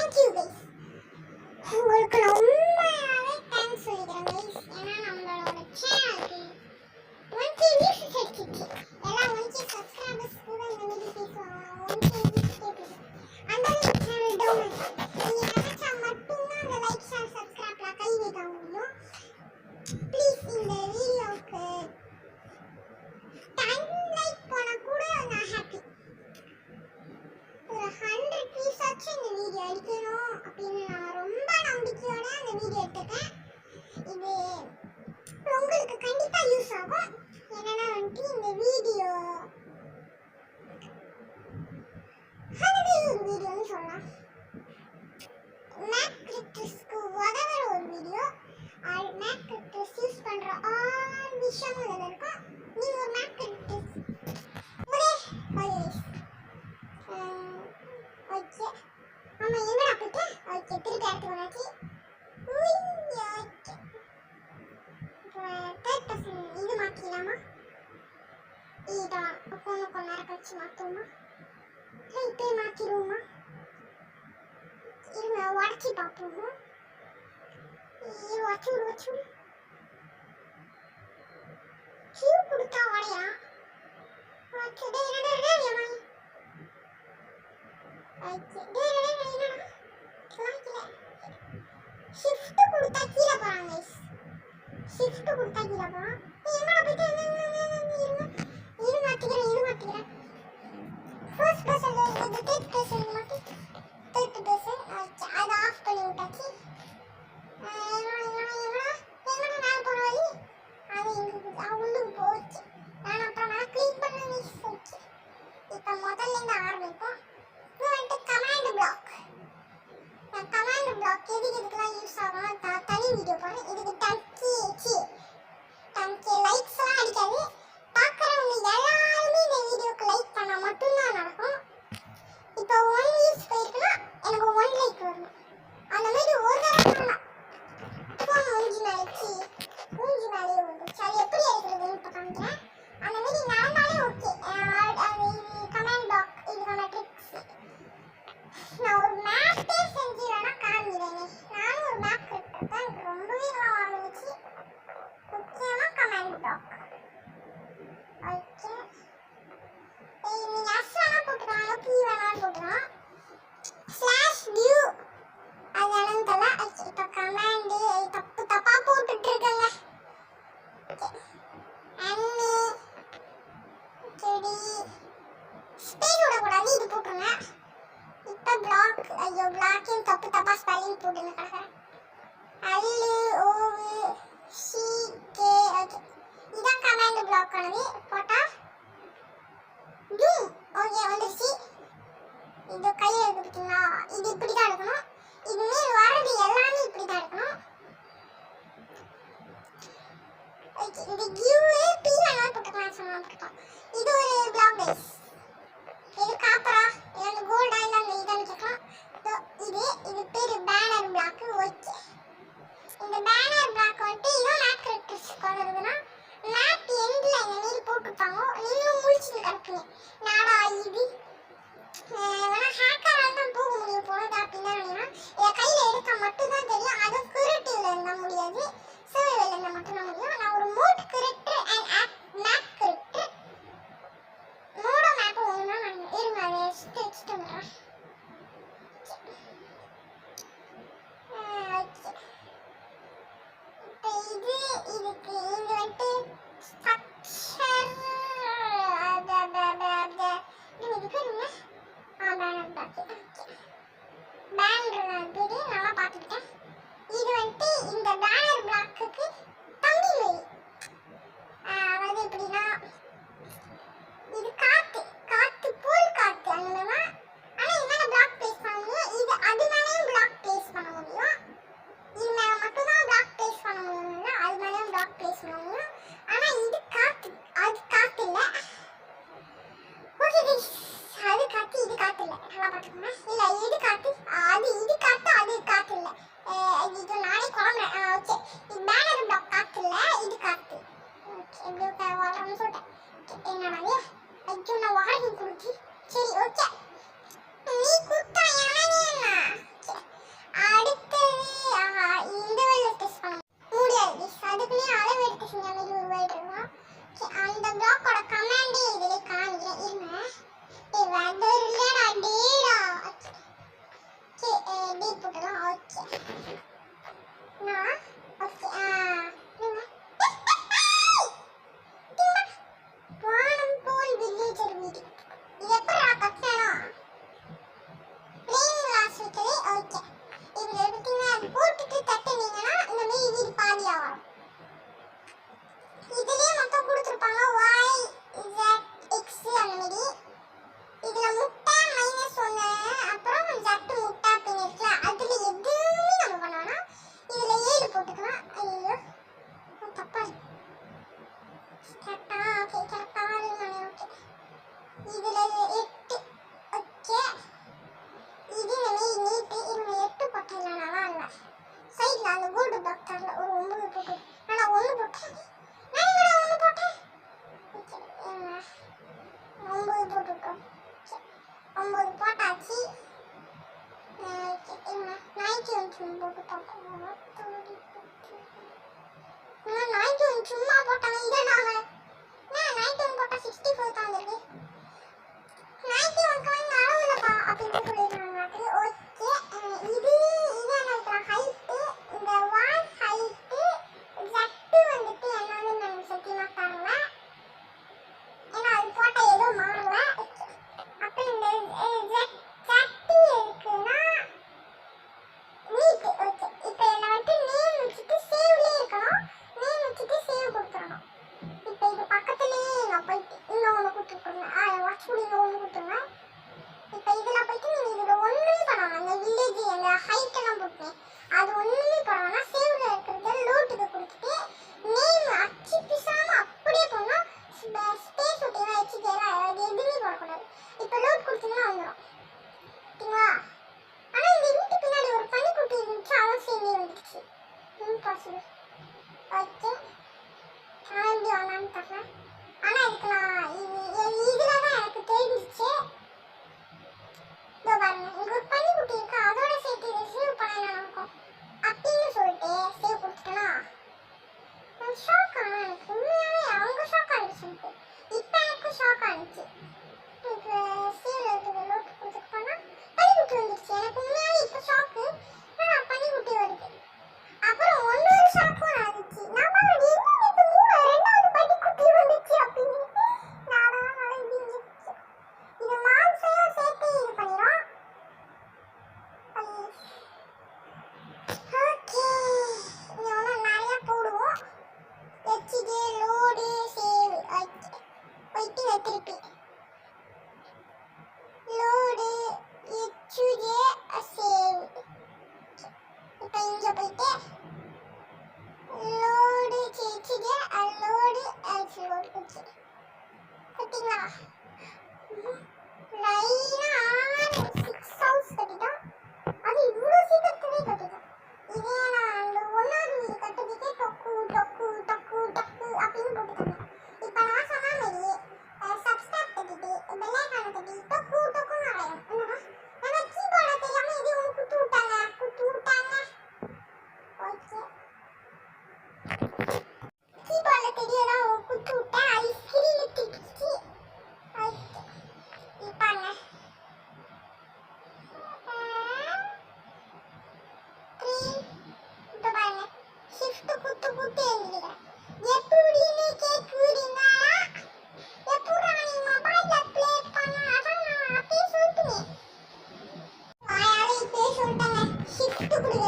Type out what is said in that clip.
Thank you guys. உங்களுக்கு ரொம்பவே thanks சொல்லிக்கிறேன் கைஸ். ஏன்னா நம்மளோட சேனலுக்கு 1K views கிடைச்சிச்சு. எல்லாம் 1K சப்ஸ்கிரைபர்ஸ் கூட இந்த மாதிரி பேசுவாங்க. 1K views கேட்குது. அந்த சேனல் டவுன் நீங்க நினைச்சா மட்டும்தான் அந்த லைக் ஷேர் சப்ஸ்கிரைப்ல கை வைக்க முடியும். ப்ளீஸ் இந்த வீடியோக்கு 10 லைக் போனா கூட நான் ஹாப்பி. ஒரு 100 views ஆச்சு இந்த வீடியோ அடிக்கணும் அப்படின்னு நான் ரொம்ப நம்பிக்கையோட அந்த வீடியோ எடுத்துட்டேன். இது உங்களுக்கு கண்டிப்பா யூஸ் ஆகும். என்னன்னா வந்து இந்த வீடியோ ஒரு வீடியோன்னு சொல்லலாம். மேக் கிரிப்டஸ்க்கு உதவுற ஒரு வீடியோ. மேக் கிரிப்டஸ் யூஸ் பண்ற ஆல் விஷயமும் இதில் இருக்கும். நீங்க ஒரு மேக் கிரிப்டஸ் ஒரே ஓகே ஆமா என்னடா போயிட்டு ஓகே திருப்பி அடுத்து வராச்சு. ஓகே தேர்ட் பர்சன் இது மாற்றிடலாமா? இதான் கொஞ்ச நேரம் கழிச்சு மாற்றுவோமா? இப்போ மாற்றிடுவோமா? இருங்க உடச்சி பார்ப்போம். வச்சு கியூ கொடுத்தா உடையா? ஷிஃப்ட் கொடுத்தா கீழே போறாங்க. ஷிஃப்ட் கொடுத்தா கீழே போறான். என்னடா போயிட்டு இது மாத்திக்கிறேன். ஃபர்ஸ்ட் பர்சன்ல இது தேர்ட் பர்சன் மாத்தி தேர்ட் பர்சன் அதை ஆஃப் பண்ணி விட்டாச்சு. எங்கடா நான் போற வழி அது எங்களுக்கு உள்ளுக்கு போச்சு. நான் அப்புறம் நான் க்ளீன் பண்ண ஓகே. இப்போ முதல்ல இருந்து ஆரம்பிப்போம். இது வந்துட்டு கமாண்ட் பிளாக். கமாண்ட் பிளாக் எதுக்கெல்லாம் யூஸ் ஆகும் தனி வீடியோ போடுறேன். இதுக்கு 10K லைக்ஸ் எல்லாம் அடிக்காது. பார்க்குறவங்க எல்லாருமே இந்த வீடியோக்கு லைக் பண்ணால் மட்டும்தான் நடக்கும். இப்போ 1 views போயிருக்குன்னா எனக்கு 1 லைக் வரணும். அந்த மாதிரி ஒரு தடவை பண்ணலாம். ஃபோன் மூஞ்சி மேலேயே வந்துச்சு. அது எப்படி எடுக்கிறதுன்னு இப்போ காமிக்கிறேன். அந்த மாதிரி நடந்தாலே ஓகே. கமெண்ட் பாக் இதுக்கான ட்ரிக்ஸ். நான் ஒரு மேப்பே செஞ்சு வேணா காமிக்கிறேனே. நானும் ஒரு மேப் கிரிப்டர் தான். எனக்கு ரொம்பவே நல்லா இருந்துச்சு. முக்கியமாக கமெண்ட் பாக் ஓகே. நீங்கள் எஸ் வேணா போட்டுக்கலாம், பி வேணா போட்டுக்கலாம். /view அது அனந்தல. இப்போ கமாண்டு தப்பா போட்டுட்டு இருக்கேங்க. அன்னி செடி ஸ்பேஸ் விடக்கூடாது. இது போட்டுருங்க. இப்போ பிளாக் பிளாக்கையும் தப்பா ஸ்பெல்லிங் போட்டுருங்க கிடக்கிறேன். அல்லு ஓவு சி கே ஓகே. இதான் கமாண்ட் பிளாக் ஆனது. போட்டா டூம் ஓகே வந்துருச்சு. இது கையில் இருக்கு பார்த்தீங்களா? இது இப்படி தான் இருக்கணும். இதுமாரி வர்றது எல்லாமே இப்படி தான் இருக்கணும். ஓகே இந்த கியூவே பீலாம் போட்டுக்கலாம் சொன்னா. இது ஒரு பிளாக் கைஸ். இது காப்பரா இல்லைன்னா கோல்டா இல்லைன்னா இதான்னு கேட்கலாம். இது பேர் பேனர் பிளாக். ஓகே இந்த பேனர் பிளாக் வந்துட்டு இதுவும் மேக் கிரிப்டஸ் கொண்டுருதுன்னா மேப் எண்டில் இந்த மாரி போட்டுருப்பாங்க. நீங்களும் முடிச்சுட்டு கிடக்குங்க. நாடா இது வேணா ஹேக்கரால் தான் போக முடியும் போனது அப்படின்னு தான் நினைக்கிறேன். இதை கையில் எடுக்க மட்டும்தான் தெரியும். அதுவும் கிரிட்டிவ்ல இருந்தால் முடியாது. சர்வைவல் இருந்தால் மட்டும்தான் முடியும். நான் ஒரு மோட் கிரிப்டர் அண்ட் மேப் கிரிப்டர் மோடோ மேப் ஒன்று தான் நான் இருங்க அதை வச்சுட்டு வந்துடுறேன். ஓகே இப்போ இதுக்கு இது வந்துட்டு ஸ்ட்ரக்சர் இது பேருங்க பேனர் பிளாக். பேனர் பேரு நல்லா பார்த்துக்கிட்டேன். இது வந்துட்டு இந்த பேனர் பிளாக்குக்கு தம்பி மாரி. அதாவது எப்படின்னா இது காத்து போல் காத்து அந்த மாதிரி. ஆனால் இது மேலே பிளாக் பிளேஸ் பண்ண முடியும். இது அது மேலேயும் பிளாக் பிளேஸ் பண்ண முடியும். இது மேலே மட்டும்தான் பிளாக் பிளேஸ் பண்ண முடியும். அது மேலேயும் பிளாக் பிளேஸ் பண்ண முடியும். ஆனால் இது காத்து அது காத்து இல்லை. ஓகே கைஸ் அது காத்து இது காத்து இல்லை. நல்லா பார்த்துக்கோங்க. இல்லை இது காத்து இது காத்து அது காத்து இல்லை. இது நானே குழம்புறேன். ஓகே இது பேனர் பிளாக் காத்து இல்லை இது காத்து. ஓகே எப்படி வாழ்றோம்னு சொல்லிட்டேன். என்னடாவே ஐயோ நான் வாடகை கொடுத்து சரி ஓகே நீ கொடுத்தா என்ன கொடுங்க